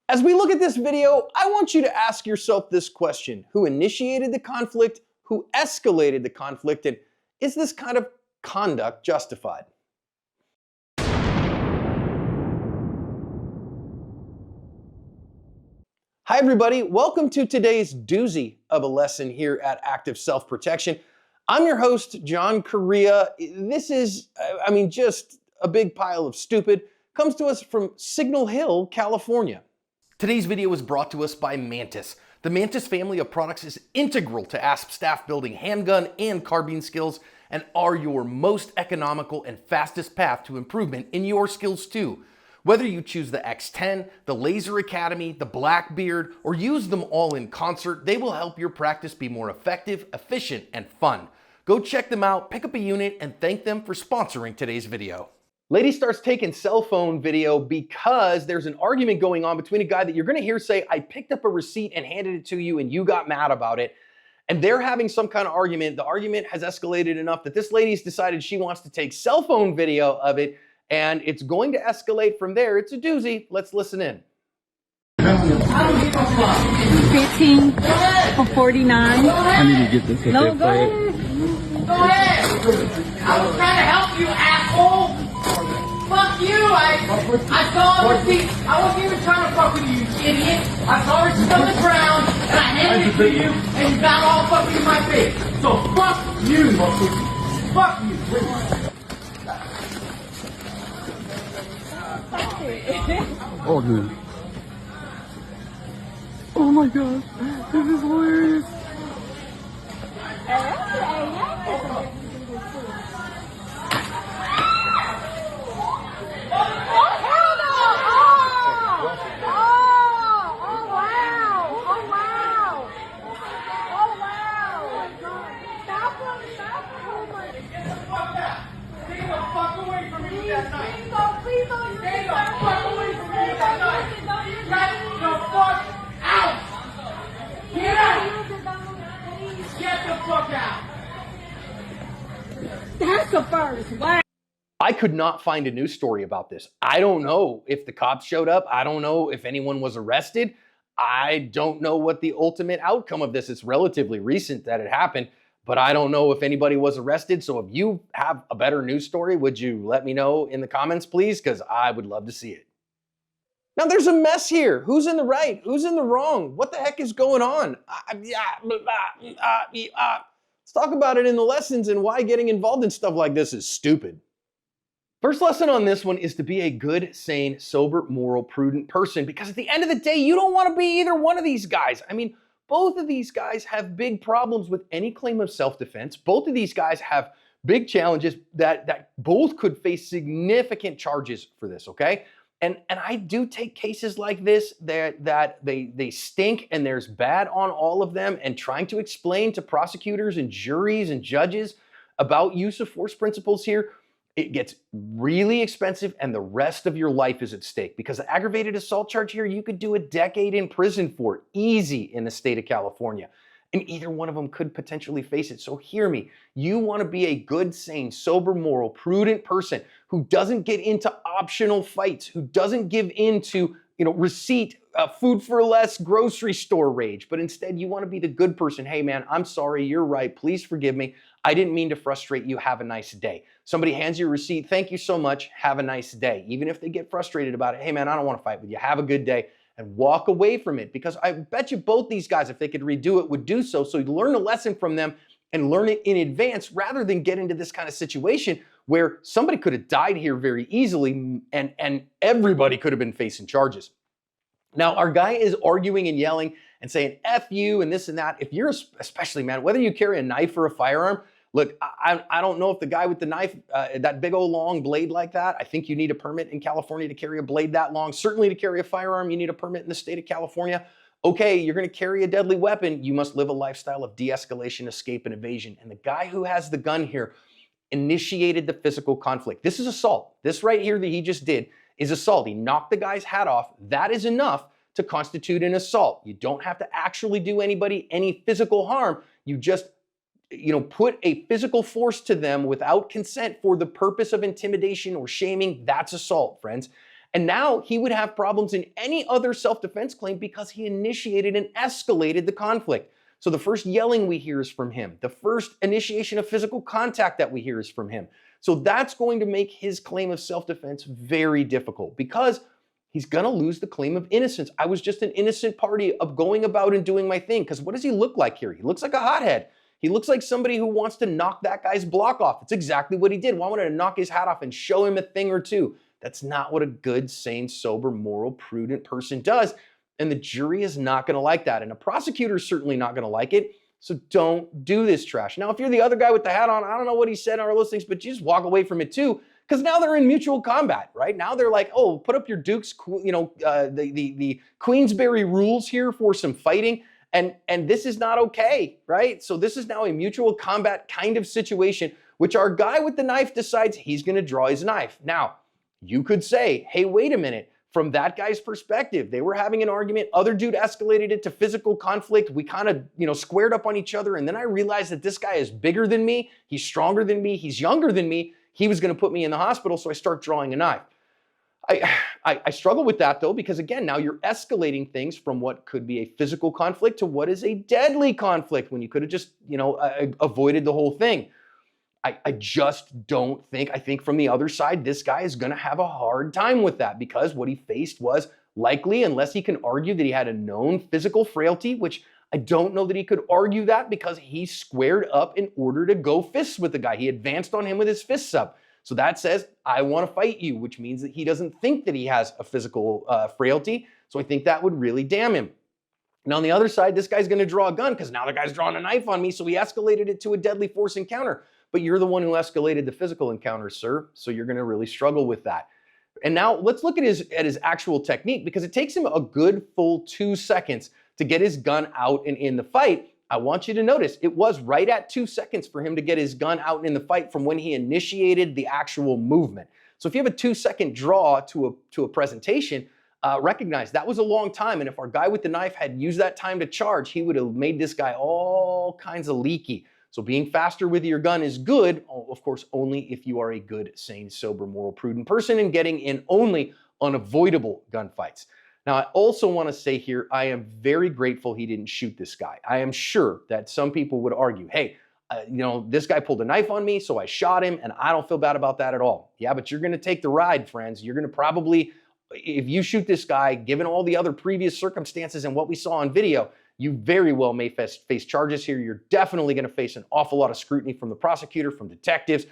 As we look at this video, I want you to ask yourself this question: who initiated the conflict? Who escalated the conflict? And is this kind of conduct justified? Hi everybody, welcome to today's doozy of a lesson here at Active Self-Protection. I'm your host, John Correa. This is, just a big pile of stupid. Comes to us from Signal Hill, California. Today's video is brought to us by Mantis. The Mantis family of products is integral to ASP staff building handgun and carbine skills and are your most economical and fastest path to improvement in your skills too. Whether you choose the X10, the Laser Academy, the Blackbeard, or use them all in concert, they will help your practice be more effective, efficient, and fun. Go check them out, pick up a unit, and thank them for sponsoring today's video. Lady starts taking cell phone video because there's an argument going on between a guy that you're gonna hear say, I picked up a receipt and handed it to you and you got mad about it. And they're having some kind of argument. The argument has escalated enough that this lady's decided she wants to take cell phone video of it, and it's going to escalate from there. It's a doozy. Let's listen in. 15 for 49. I need to get this. No, go ahead. Go ahead. I was trying to help you, asshole. Fuck you. I saw a receipt. I wasn't even trying to fuck with you, you idiot. I saw a receipt on the ground, and I handed it to you, and you got all fucking in my face. So fuck you. Fuck you. Oh, dude. Oh my god. This is hilarious. That's the first. Wow. I could not find a news story about this. I don't know if the cops showed up. I don't know if anyone was arrested. I don't know what the ultimate outcome of this is. It's relatively recent that it happened, but I don't know if anybody was arrested. So if you have a better news story, would you let me know in the comments, please? Because I would love to see it. Now there's a mess here. Who's in the right? Who's in the wrong? What the heck is going on? Let's talk about it in the lessons and why getting involved in stuff like this is stupid. First lesson on this one is to be a good, sane, sober, moral, prudent person, because at the end of the day, you don't want to be either one of these guys. I mean, both of these guys have big problems with any claim of self-defense. Both of these guys have big challenges that both could face significant charges for this, okay? And I do take cases like this that they stink and there's bad on all of them, and trying to explain to prosecutors and juries and judges about use of force principles here, it gets really expensive and the rest of your life is at stake, because the aggravated assault charge here, you could do a decade in prison for easy in the state of California. And either one of them could potentially face it. So hear me, you want to be a good, sane, sober, moral, prudent person who doesn't get into optional fights, who doesn't give into, receipt, food for less, grocery store rage, but instead you want to be the good person. Hey man, I'm sorry, you're right, please forgive me. I didn't mean to frustrate you, have a nice day. Somebody hands you a receipt, thank you so much, have a nice day. Even if they get frustrated about it, hey man, I don't want to fight with you, have a good day. And walk away from it, because I bet you both these guys, if they could redo it, would do so. So you learn a lesson from them and learn it in advance, rather than get into this kind of situation where somebody could have died here very easily and everybody could have been facing charges. Now, our guy is arguing and yelling and saying, F you and this and that. If you're, especially man, whether you carry a knife or a firearm, look, I don't know if the guy with the knife, that big old long blade like that, I think you need a permit in California to carry a blade that long. Certainly to carry a firearm, you need a permit in the state of California. Okay, you're gonna carry a deadly weapon, you must live a lifestyle of de-escalation, escape, and evasion. And the guy who has the gun here initiated the physical conflict. This is assault. This right here that he just did is assault. He knocked the guy's hat off. That is enough to constitute an assault. You don't have to actually do anybody any physical harm. You just put a physical force to them without consent for the purpose of intimidation or shaming. That's assault, friends. And now he would have problems in any other self-defense claim because he initiated and escalated the conflict. So the first yelling we hear is from him. The first initiation of physical contact that we hear is from him. So that's going to make his claim of self-defense very difficult because he's going to lose the claim of innocence. I was just an innocent party of going about and doing my thing. Because what does he look like here? He looks like a hothead. He looks like somebody who wants to knock that guy's block off. It's exactly what he did. Why would I knock his hat off and show him a thing or two? That's not what a good, sane, sober, moral, prudent person does. And the jury is not going to like that. And a prosecutor is certainly not going to like it. So don't do this trash. Now, if you're the other guy with the hat on, I don't know what he said on all those things, but you just walk away from it too. Because now they're in mutual combat, right? Now they're like, oh, put up your Dukes, the Queensberry rules here for some fighting. And this is not okay, right? So this is now a mutual combat kind of situation, which our guy with the knife decides he's going to draw his knife. Now, you could say, hey, wait a minute. From that guy's perspective, they were having an argument. Other dude escalated it to physical conflict. We kind of, squared up on each other. And then I realized that this guy is bigger than me. He's stronger than me. He's younger than me. He was going to put me in the hospital. So I start drawing a knife. I struggle with that though, because again, now you're escalating things from what could be a physical conflict to what is a deadly conflict when you could have just, avoided the whole thing. I just don't think, I think from the other side, this guy is going to have a hard time with that because what he faced was likely, unless he can argue that he had a known physical frailty, which I don't know that he could argue that because he squared up in order to go fists with the guy. He advanced on him with his fists up. So that says, I want to fight you, which means that he doesn't think that he has a physical frailty. So I think that would really damn him. Now on the other side, this guy's going to draw a gun because now the guy's drawing a knife on me. So he escalated it to a deadly force encounter. But you're the one who escalated the physical encounter, sir. So you're going to really struggle with that. And now let's look at his actual technique because it takes him a good full 2 seconds to get his gun out and in the fight. I want you to notice it was right at 2 seconds for him to get his gun out and in the fight from when he initiated the actual movement. So if you have a 2-second draw to a presentation, recognize that was a long time. And if our guy with the knife had used that time to charge, he would have made this guy all kinds of leaky. So being faster with your gun is good, of course, only if you are a good, sane, sober, moral, prudent person and getting in only unavoidable gunfights. Now, I also want to say here, I am very grateful he didn't shoot this guy. I am sure that some people would argue, hey, this guy pulled a knife on me, so I shot him, and I don't feel bad about that at all. Yeah, but you're going to take the ride, friends. You're going to probably, if you shoot this guy, given all the other previous circumstances and what we saw on video, you very well may face charges here. You're definitely going to face an awful lot of scrutiny from the prosecutor, from detectives.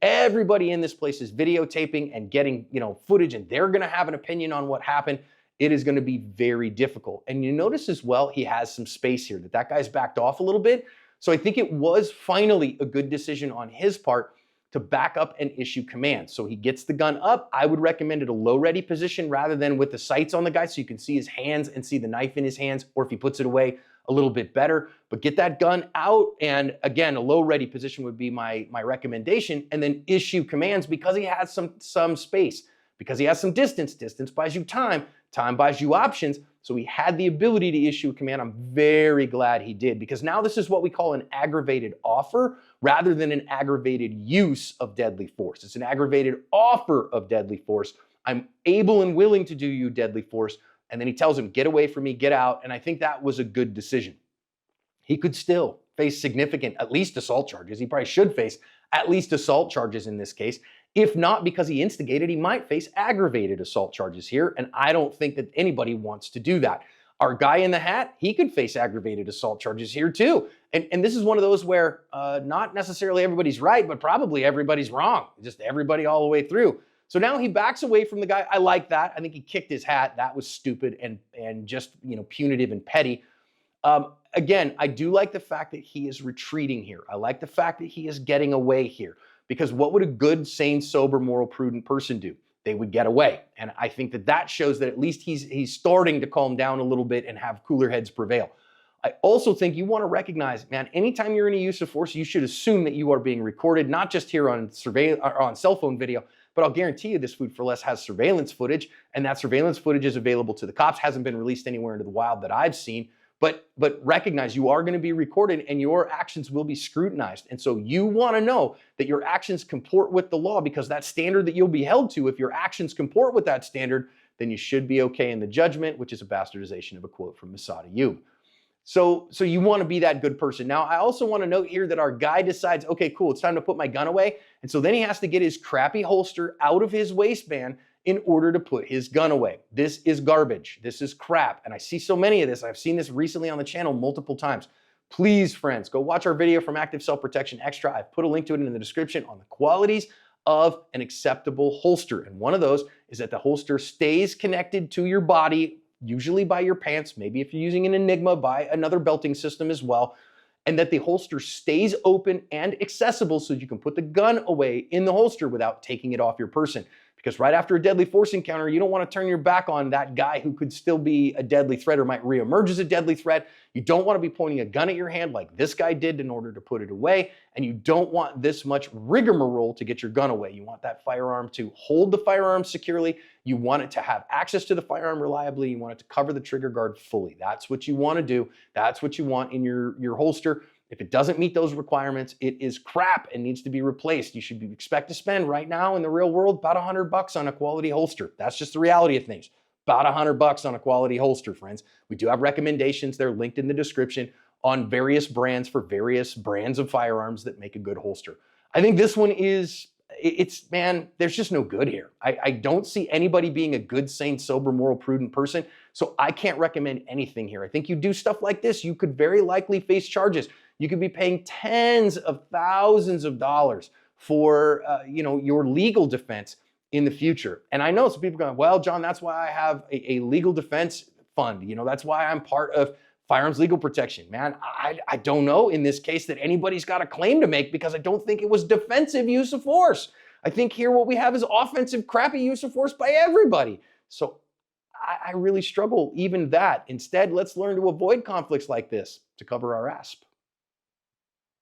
Everybody in this place is videotaping and getting, footage, and they're going to have an opinion on what happened. It is going to be very difficult. And you notice as well, he has some space here, that guy's backed off a little bit. So I think it was finally a good decision on his part to back up and issue commands. So he gets the gun up. I would recommend it a low ready position rather than with the sights on the guy so you can see his hands and see the knife in his hands, or if he puts it away, a little bit better. But get that gun out, and again, a low ready position would be my recommendation, and then issue commands because he has some space, because he has some distance. Distance buys you time. Time buys you options. So he had the ability to issue a command. I'm very glad he did, because now this is what we call an aggravated offer rather than an aggravated use of deadly force. It's an aggravated offer of deadly force. I'm able and willing to do you deadly force. And then he tells him, get away from me, get out. And I think that was a good decision. He could still face significant, at least assault charges. He probably should face at least assault charges in this case. If not because he instigated, he might face aggravated assault charges here. And I don't think that anybody wants to do that. Our guy in the hat, he could face aggravated assault charges here too. And this is one of those where not necessarily everybody's right, but probably everybody's wrong. Just everybody all the way through. So now he backs away from the guy. I like that. I think he kicked his hat. That was stupid and just, punitive and petty. Again, I do like the fact that he is retreating here. I like the fact that he is getting away here, because what would a good, sane, sober, moral, prudent person do? They would get away. And I think that shows that at least he's starting to calm down a little bit and have cooler heads prevail. I also think you want to recognize, man, anytime you're in a use of force, you should assume that you are being recorded, not just here on cell phone video, but I'll guarantee you this Food for Less has surveillance footage, and that surveillance footage is available to the cops. Hasn't been released anywhere into the wild that I've seen. But recognize you are going to be recorded and your actions will be scrutinized. And so you want to know that your actions comport with the law, because that standard that you'll be held to, if your actions comport with that standard, then you should be okay in the judgment, which is a bastardization of a quote from Masada Ayub. So you want to be that good person. Now, I also want to note here that our guy decides, okay, cool, it's time to put my gun away. And so then he has to get his crappy holster out of his waistband in order to put his gun away. This is garbage. This is crap. And I see so many of this. I've seen this recently on the channel multiple times. Please, friends, go watch our video from Active Self-Protection Extra. I've put a link to it in the description on the qualities of an acceptable holster. And one of those is that the holster stays connected to your body, usually by your pants, maybe if you're using an Enigma, by another belting system as well, and that the holster stays open and accessible so you can put the gun away in the holster without taking it off your person. Because right after a deadly force encounter, you don't want to turn your back on that guy who could still be a deadly threat or might reemerge as a deadly threat. You don't want to be pointing a gun at your hand like this guy did in order to put it away. And you don't want this much rigmarole to get your gun away. You want that firearm to hold the firearm securely. You want it to have access to the firearm reliably. You want it to cover the trigger guard fully. That's what you want to do. That's what you want in your holster. If it doesn't meet those requirements, it is crap and needs to be replaced. You should expect to spend right now in the real world about $100 on a quality holster. That's just the reality of things. About $100 on a quality holster, friends. We do have recommendations. They're linked in the description on various brands for various brands of firearms that make a good holster. I think this one is, man, there's just no good here. I don't see anybody being a good, sane, sober, moral, prudent person. So I can't recommend anything here. I think you do stuff like this, you could very likely face charges. You could be paying tens of thousands of dollars for your legal defense in the future. And I know some people are going, well, John, that's why I have a legal defense fund. That's why I'm part of firearms legal protection. Man, I don't know in this case that anybody's got a claim to make, because I don't think it was defensive use of force. I think here what we have is offensive, crappy use of force by everybody. So I really struggle even that. Instead, let's learn to avoid conflicts like this to cover our asp.